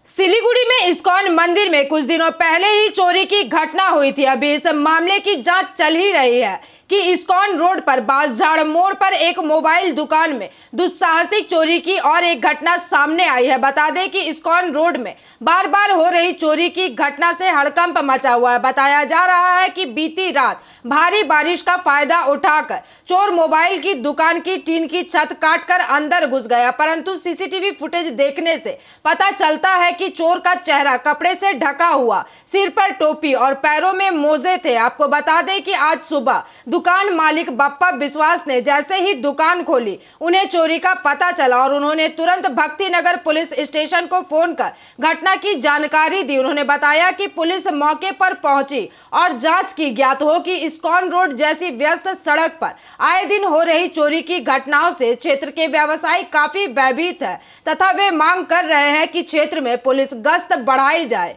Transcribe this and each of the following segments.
सिलीगुड़ी में इस्कॉन मंदिर में कुछ दिनों पहले ही चोरी की घटना हुई थी। अभी इस मामले की जांच चल ही रही है कि इस्कॉन रोड पर बांसझाड़ मोड़ पर एक मोबाइल दुकान में दुस्साहसिक चोरी की और एक घटना सामने आई है। बता दें कि इस्कॉन रोड में बार बार हो रही चोरी की घटना से हड़कंप मचा हुआ है। बताया जा रहा है कि बीती रात भारी बारिश का फायदा उठाकर चोर मोबाइल की दुकान की टीन की छत काटकर अंदर घुस गया, परंतु सीसीटीवी फुटेज देखने से पता चलता है कि चोर का चेहरा कपड़े से ढका हुआ, सिर पर टोपी और पैरों में मोजे थे। आपको बता दें कि आज सुबह दुकान मालिक बप्पा विश्वास ने जैसे ही दुकान खोली उन्हें चोरी का पता चला और उन्होंने तुरंत भक्ति नगर पुलिस स्टेशन को फोन कर घटना की जानकारी दी। उन्होंने बताया कि पुलिस मौके पर पहुंची और जांच की। ज्ञात हो कि इस्कॉन रोड जैसी व्यस्त सड़क पर आए दिन हो रही चोरी की घटनाओं से क्षेत्र के व्यवसायी काफी भयभीत है तथा वे मांग कर रहे हैं कि क्षेत्र में पुलिस गश्त बढ़ाई जाए।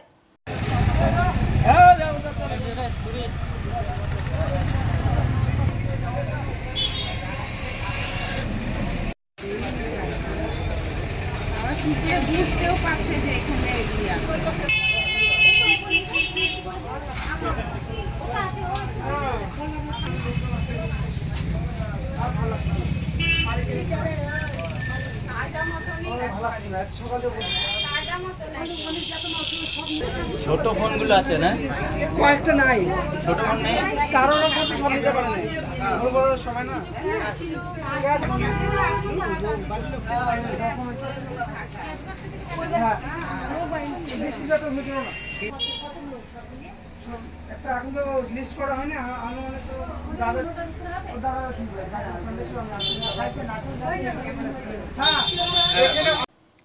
ছোট ফোনগুলো আছে না, কয়েকটা নাই, ছোট ফোন নেই, কারোর কাছে সব নিতে পারে না, বড় বড় সময় না। একটা এখন তো লিস্ট করা হয় না, আনুমানিক তো দাদা শুনবে।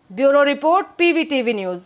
Bureau report PVTV news.